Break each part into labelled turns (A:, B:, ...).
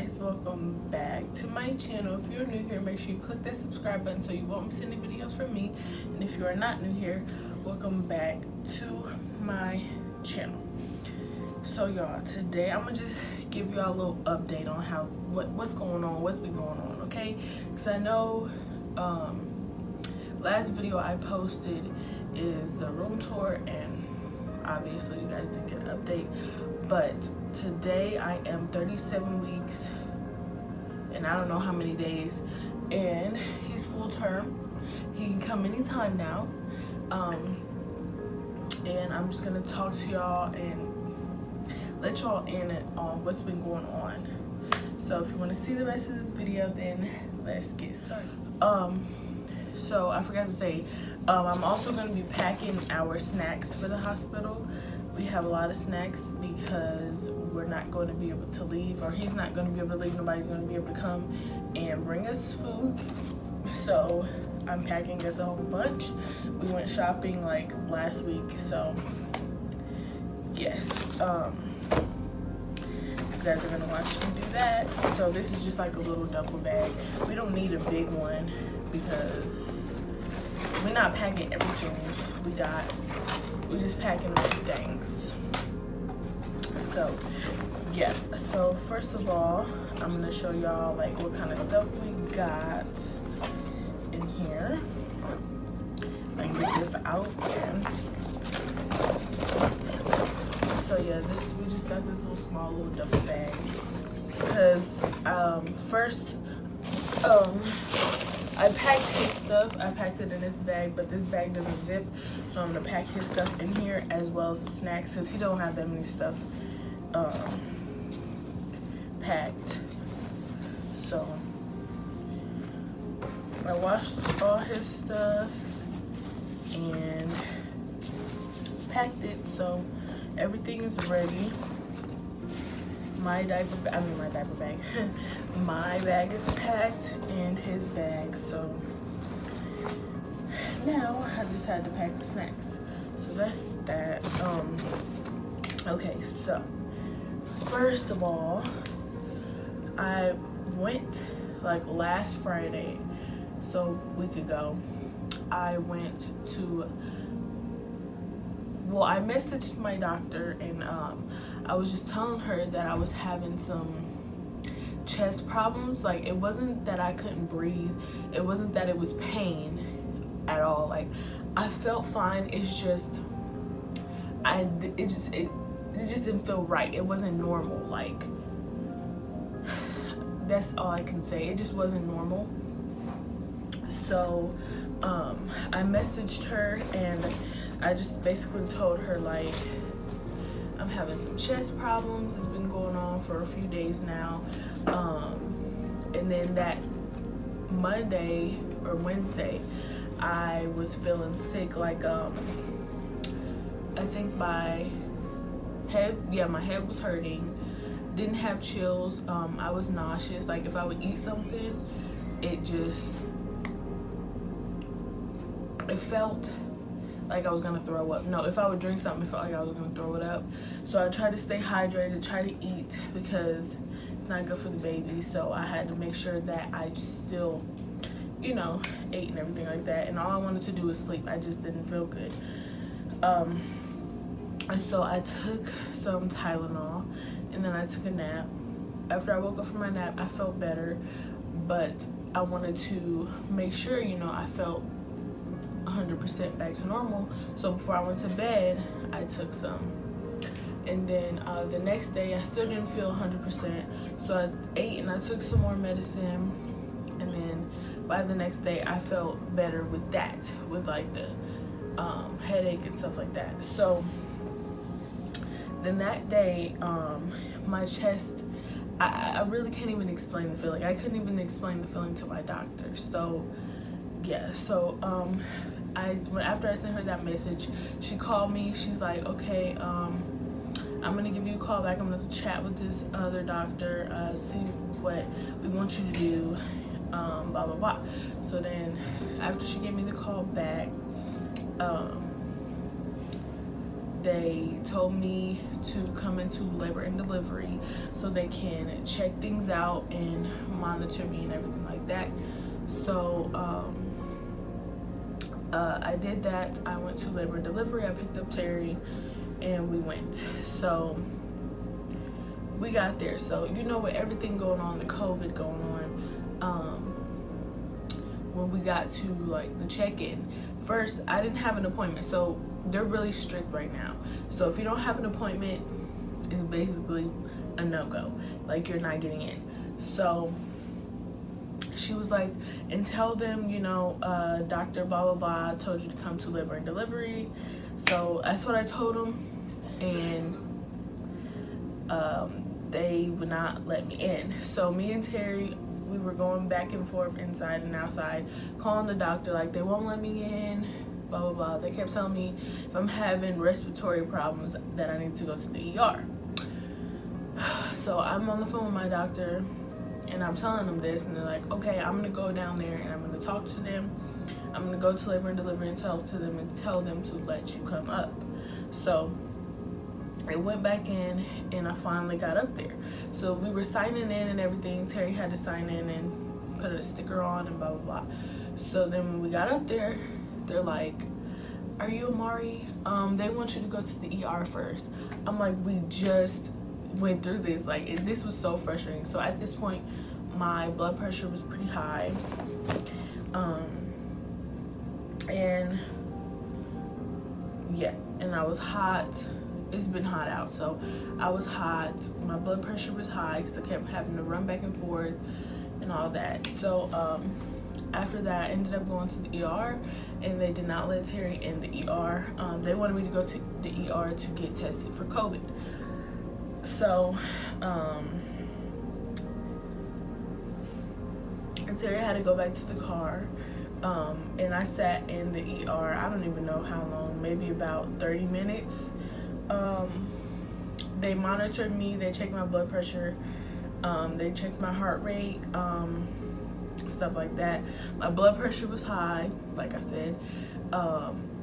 A: guys, welcome back to my channel. If you're new here, make sure you click that subscribe button so you won't miss any videos from me. And if you are not new here, welcome back to my channel. So y'all, today I'm gonna just give y'all a little update on what's going on, what's been going on, okay? Because I know last video I posted is the room tour, and obviously you guys didn't get an update. But today I am 37 weeks and I don't know how many days, and he's full term. He can come anytime now. And I'm just gonna talk to y'all and let y'all in on what's been going on. So if you want to see the rest of this video, then let's get started. So I forgot to say, I'm also going to be packing our snacks for the hospital. We have a lot of snacks because we're not going to be able to leave, or he's not going to be able to leave. Nobody's going to be able to come and bring us food. So I'm packing us a whole bunch. We went shopping like last week, so yes. You guys are going to watch me do that. So this is just like a little duffel bag. We don't need a big one because we're not packing everything we got. We're just packing a few things. So yeah, so first of all, I'm gonna show y'all like what kind of stuff we got in here. I can get this out and so yeah, we just got this little small little duffel bag because first I packed his stuff. I packed it in this bag, but this bag doesn't zip, so I'm gonna pack his stuff in here as well as the snacks, since he don't have that many stuff packed. So I washed all his stuff and packed it, so everything is ready. My bag is packed and his bag, so now I just had to pack the snacks. So that's that. Okay, so first of all, I went like last Friday, so a week ago, I went to, well, I messaged my doctor, and I was just telling her that I was having some chest problems. Like, it wasn't that I couldn't breathe, it wasn't that it was pain at all. Like, I felt fine, it's just it just didn't feel right. It wasn't normal. Like, that's all I can say. It just wasn't normal. So I messaged her and I just basically told her, like, I'm having some chest problems. It's been going on for a few days now. And then that Monday or Wednesday, I was feeling sick. Like, I think my head was hurting. Didn't have chills. I was nauseous. Like, if I would eat something, it felt like I was gonna throw up. No, if I would drink something, it felt like I was gonna throw it up. So I tried to stay hydrated, try to eat, because it's not good for the baby. So I had to make sure that I still, you know, ate and everything like that. And all I wanted to do was sleep. I just didn't feel good. And so I took some Tylenol and then I took a nap. After I woke up from my nap, I felt better, but I wanted to make sure, you know, I felt 100% back to normal. So before I went to bed, I took some. And then the next day, I still didn't feel 100%. So I ate and I took some more medicine. And then by the next day, I felt better with that, with like the headache and stuff like that. So then that day, my chest, I really can't even explain the feeling. I couldn't even explain the feeling to my doctor. So yeah, so after I sent her that message, she called me. She's like, okay, I'm gonna give you a call back. I'm gonna chat with this other doctor, see what we want you to do, blah blah blah. So then after she gave me the call back, they told me to come into labor and delivery so they can check things out and monitor me and everything like that. So I did that. I went to labor and delivery. I picked up Terry and we went. So we got there. So you know, with everything going on, the COVID going on, when we got to like the check-in, first I didn't have an appointment, so they're really strict right now. So if you don't have an appointment, it's basically a no-go, like you're not getting in. So she was like, and tell them, you know, Dr. blah blah blah told you to come to labor and delivery. So that's what I told them, and they would not let me in. So me and Terry, we were going back and forth inside and outside, calling the doctor like they won't let me in, blah blah blah. They kept telling me if I'm having respiratory problems that I need to go to the ER. So I'm on the phone with my doctor and I'm telling them this, and they're like, okay, I'm gonna go down there and I'm gonna talk to them. I'm gonna go to labor and delivery and tell them to let you come up. So I went back in and I finally got up there. So we were signing in and everything. Terry had to sign in and put a sticker on and blah blah blah. So then when we got up there, they're like, are you Amari? They want you to go to the ER first. I'm like, we just went through this. Like, this was so frustrating. So at this point, my blood pressure was pretty high. And yeah, and I was hot. It's been hot out, so I was hot. My blood pressure was high because I kept having to run back and forth and all that. So after that, I ended up going to the ER, and they did not let Terry in the ER. They wanted me to go to the ER to get tested for COVID. So and Terry had to go back to the car. And I sat in the ER, I don't even know how long, maybe about 30 minutes. They monitored me, they checked my blood pressure, they checked my heart rate, stuff like that. My blood pressure was high, like I said.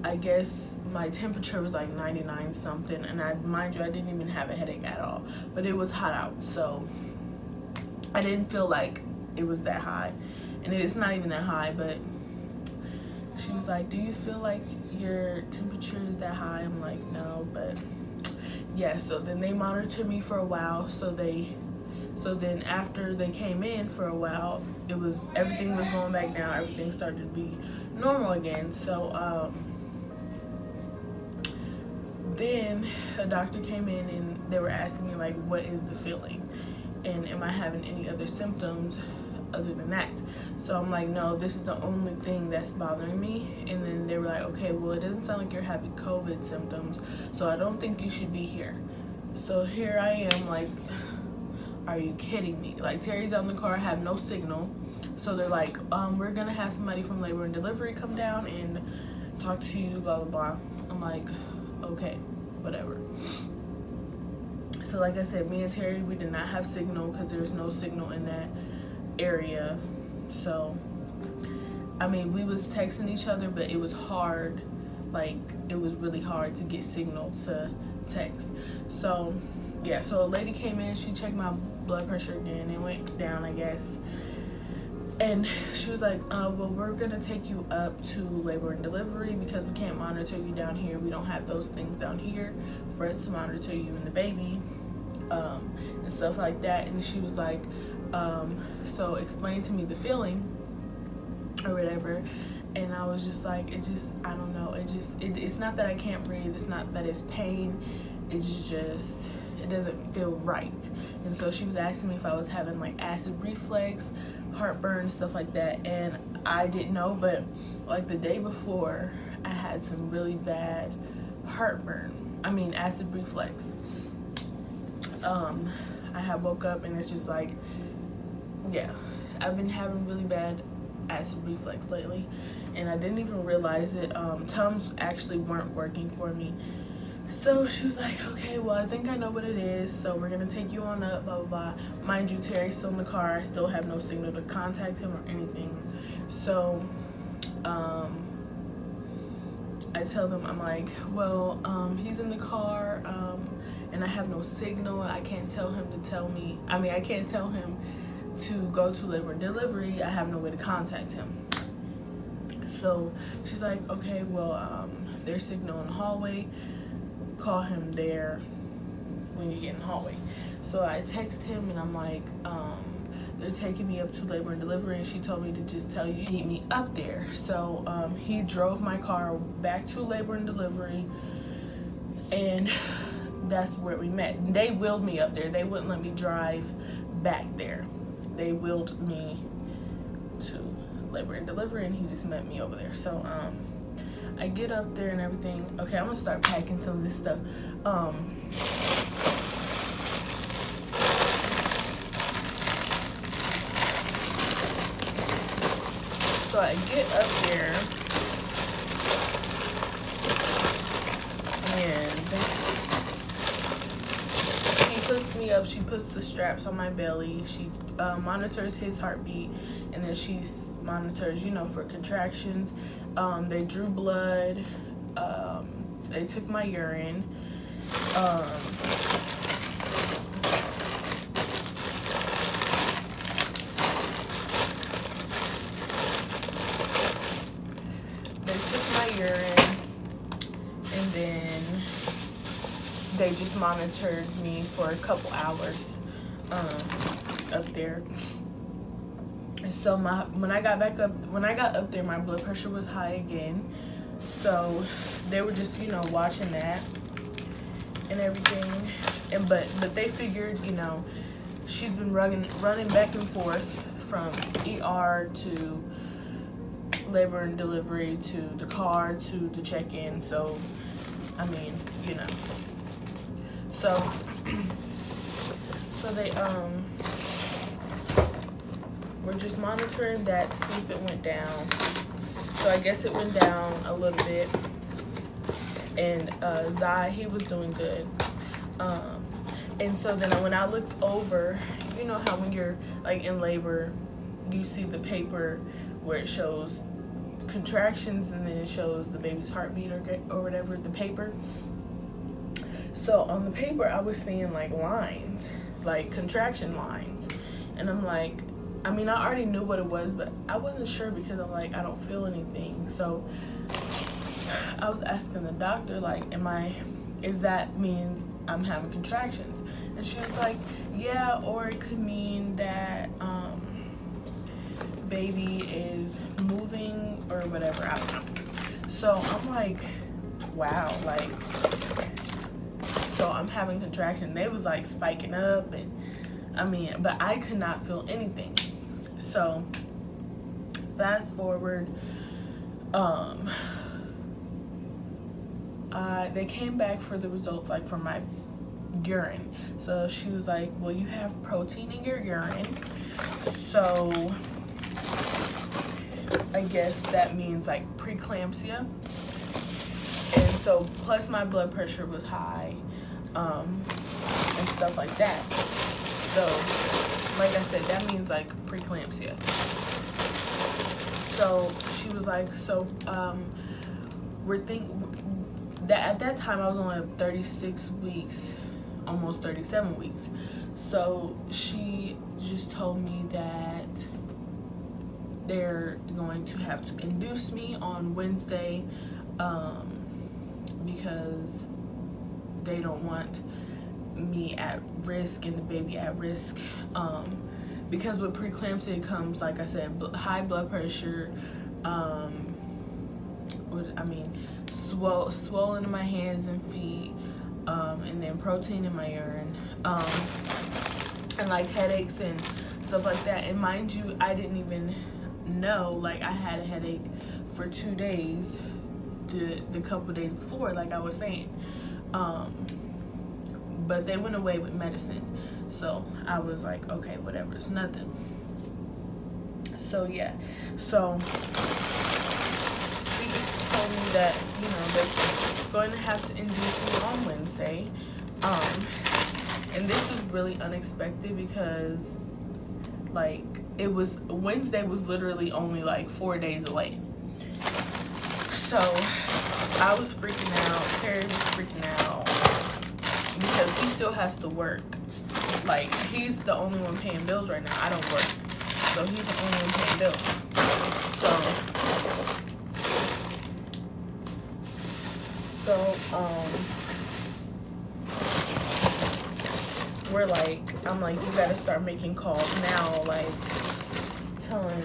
A: I guess my temperature was like 99 something, and mind you, I didn't even have a headache at all, but it was hot out, so I didn't feel like it was that high, and it's not even that high. But she was like, do you feel like your temperature is that high? I'm like, no, but yeah. So then they monitored me for a while. So then after they came in for a while, everything was going back down. Everything started to be normal again. So then a doctor came in and they were asking me like, what is the feeling, and am I having any other symptoms other than that? So I'm like, no, this is the only thing that's bothering me. And then they were like, okay, well, it doesn't sound like you're having COVID symptoms, so I don't think you should be here. So here I am, like, are you kidding me? Like, Terry's on the car, I have no signal. So they're like, we're gonna have somebody from labor and delivery come down and talk to you, blah blah blah. I'm like, okay, whatever. So like I said, me and Terry, we did not have signal because there's no signal in that area. So I mean, we was texting each other, but it was hard. Like, it was really hard to get signal to text. So yeah, so a lady came in, she checked my blood pressure again. It went down, I guess. And she was like, well, we're gonna take you up to labor and delivery because we can't monitor you down here. We don't have those things down here for us to monitor you and the baby, and stuff like that. And she was like, so explain to me the feeling or whatever. And I was just like, I don't know. It's not that I can't breathe. It's not that it's pain. It's just, it doesn't feel right. And so she was asking me if I was having like acid reflux, heartburn, stuff like that. And I didn't know, but like the day before, I had some really bad acid reflux. I had woke up and it's just like, yeah, I've been having really bad acid reflux lately, and I didn't even realize it. Tums actually weren't working for me. So she was like, okay, well, I think I know what it is, so we're gonna take you on up, blah blah blah. Mind you, Terry's still in the car. I still have no signal to contact him or anything. So I tell them, I'm like, well, he's in the car, and I have no signal. I can't tell him I can't tell him to go to labor and delivery. I have no way to contact him. So she's like, okay, well, there's signal in the hallway. Call him there when you get in the hallway. So I text him and I'm like, they're taking me up to labor and delivery, and she told me to just tell you to meet me up there. So he drove my car back to labor and delivery, and that's where we met. They wheeled me up there. They wouldn't let me drive back there. They wheeled me to labor and delivery, and he just met me over there. So I get up there and everything. Okay, I'm gonna start packing some of this stuff. So I get up there, and she hooks me up. She puts the straps on my belly. She monitors his heartbeat, and then she monitors, for contractions. They drew blood. They took my urine. Urine, and then they just monitored me for a couple hours up there. And so when I got up there, my blood pressure was high again. So they were just watching that and everything, and but they figured she's been running back and forth from ER to labor and delivery to the car to the check-in. So I mean, so they were just monitoring that to see if it went down. So I guess it went down a little bit, and Zai, he was doing good. And so then when I looked over, how when you're like in labor, you see the paper where it shows contractions, and then it shows the baby's heartbeat or whatever, the paper. So on the paper I was seeing like lines, like contraction lines, and I'm like, I already knew what it was, but I wasn't sure because I'm like, I don't feel anything. So I was asking the doctor, like, is that mean I'm having contractions? And she was like, yeah, or it could mean that baby is moving or whatever, I don't know. So I'm like, wow, like, so I'm having contractions. They was like spiking up, and but I could not feel anything. So fast forward, they came back for the results, like for my urine. So she was like, well, you have protein in your urine, so I guess that means like preeclampsia. And so plus my blood pressure was high, and stuff like that. So like I said, that means like preeclampsia. So she was like, so we're thinking that at that time I was only 36 weeks, almost 37 weeks. So she just told me that they're going to have to induce me on Wednesday, because they don't want me at risk and the baby at risk, because with preeclampsia comes, like I said, high blood pressure, swollen in my hands and feet, and then protein in my urine, and like headaches and stuff like that. And mind you, I didn't even know, like, I had a headache for 2 days the couple days before, like I was saying, but they went away with medicine. So I was like, okay, whatever, it's nothing. So yeah, so she just told me that they're going to have to induce me on Wednesday, and this was really unexpected because like Wednesday was literally only like 4 days away. So I was freaking out. Terry was freaking out because he still has to work. Like, he's the only one paying bills right now. I don't work, so he's the only one paying bills. We're like, I'm like, you gotta start making calls now, like telling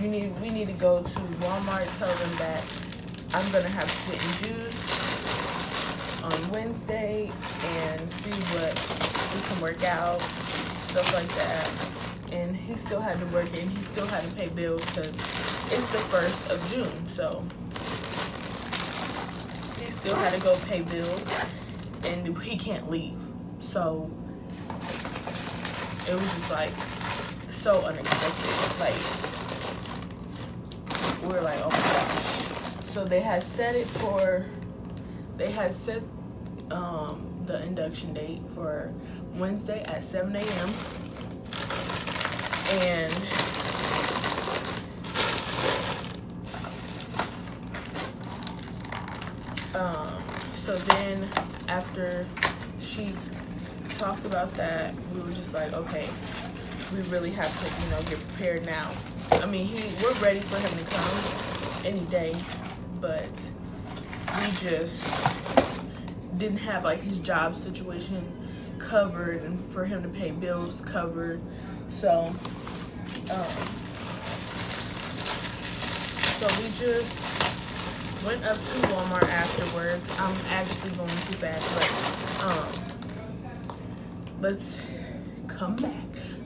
A: we need to go to Walmart, tell them that I'm gonna have to get induced on Wednesday and see what we can work out, stuff like that. And he still had to work and he still had to pay bills because it's the 1st of June, so he still had to go pay bills and he can't leave. So it was just like so unexpected. Like, we're like, oh my gosh. So they had set the induction date for Wednesday at 7 a.m. And so then after she talked about that, we were just like, okay, we really have to, get prepared now. I mean, we're ready for him to come any day, but we just didn't have like his job situation covered and for him to pay bills covered. So we just went up to Walmart afterwards. I'm actually going too fast, but let's come back.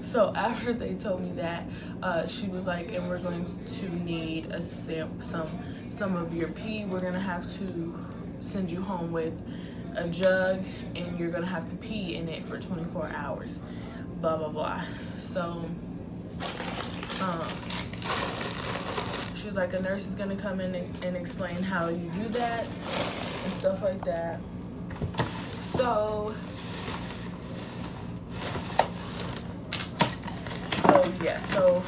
A: So after they told me that, she was like, and we're going to need some of your pee. We're gonna have to send you home with a jug and you're gonna have to pee in it for 24 hours, blah blah blah. So she was like, a nurse is gonna come in and explain how you do that and stuff like that. So yeah, so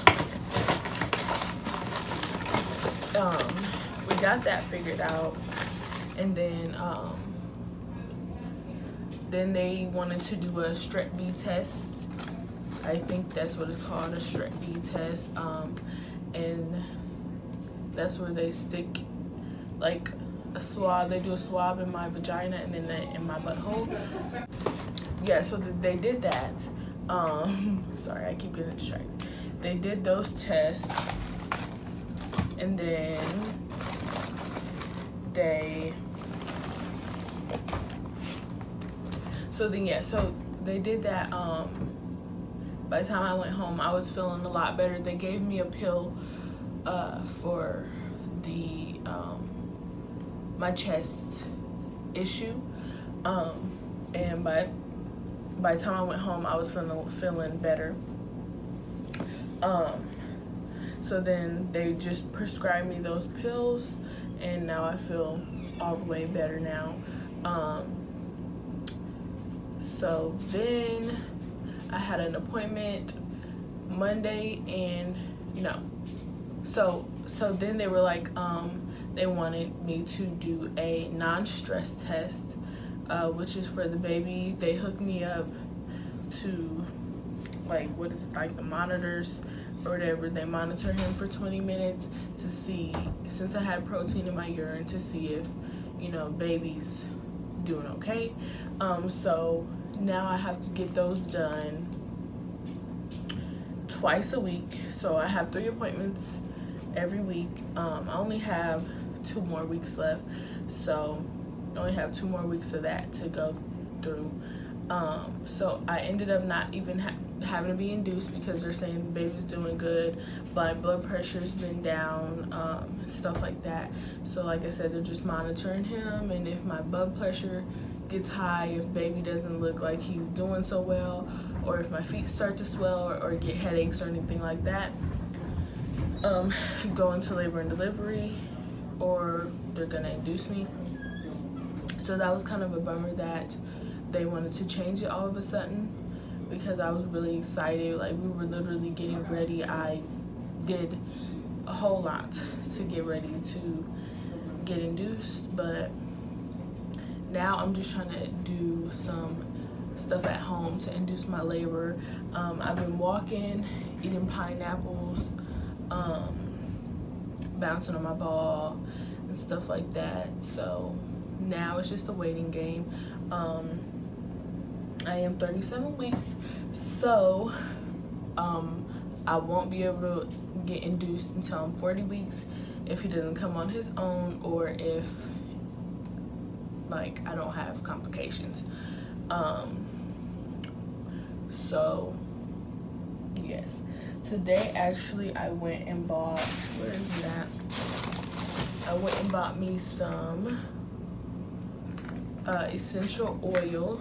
A: we got that figured out, and then they wanted to do a strep B test. I think that's what it's called, a strep B test. And that's where they stick like a swab. They do a swab in my vagina and then in my butthole. Yeah, so they did that. Sorry, I keep getting distracted. They did those tests, and then so they did that. By the time I went home, I was feeling a lot better. They gave me a pill for the my chest issue, and by the time I went home, I was feeling better. So then they just prescribed me those pills, and now I feel all the way better now. So then I had an appointment Monday, and so then they were like, they wanted me to do a non-stress test, which is for the baby. They hooked me up to like, what is it, like the monitors or whatever. They monitor him for 20 minutes to see, since I had protein in my urine, to see if baby's doing okay. So now I have to get those done twice a week. So I have 3 appointments every week. I only have 2 more weeks left, so I only have 2 more weeks of that to go through. So I ended up not even having to be induced because they're saying the baby's doing good, my blood pressure's been down, stuff like that. So like I said, they're just monitoring him, and if my blood pressure gets high, if baby doesn't look like he's doing so well, or if my feet start to swell or get headaches or anything like that, go into labor and delivery, or they're gonna induce me. So that was kind of a bummer that they wanted to change it all of a sudden, because I was really excited. Like, we were literally getting ready. I did a whole lot to get ready to get induced, but now I'm just trying to do some stuff at home to induce my labor. I've been walking, eating pineapples, bouncing on my ball and stuff like that. So now it's just a waiting game. I am 37 weeks, so I won't be able to get induced until I'm 40 weeks if he doesn't come on his own, or if like I don't have complications. So yes, today actually I went and bought, where is that? I went and bought me some essential oil,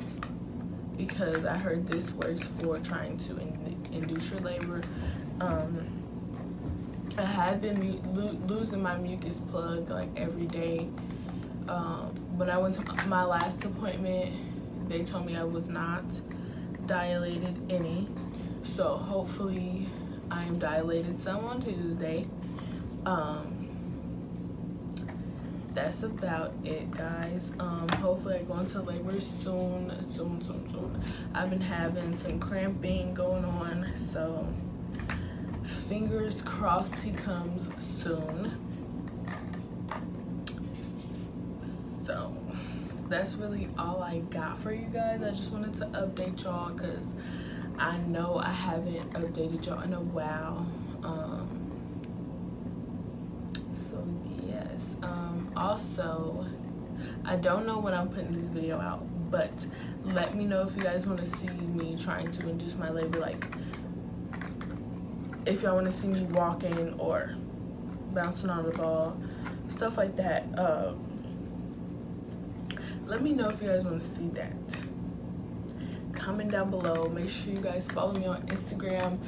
A: because I heard this works for trying to induce your labor. I have been losing my mucus plug like every day. When I went to my last appointment, they told me I was not dilated any. So hopefully I am dilated some on Tuesday. That's about it, guys. Hopefully I go into labor soon. I've been having some cramping going on, so fingers crossed he comes soon. So that's really all I got for you guys. I just wanted to update y'all because I know I haven't updated y'all in a while. So yes. Also, I don't know when I'm putting this video out, but let me know if you guys want to see me trying to induce my labor, like if y'all want to see me walking or bouncing on the ball, stuff like that. Let me know if you guys want to see that. Comment down below. Make sure you guys follow me on Instagram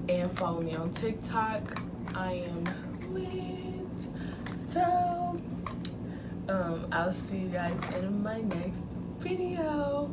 A: and follow me on TikTok. I am lit. So I'll see you guys in my next video.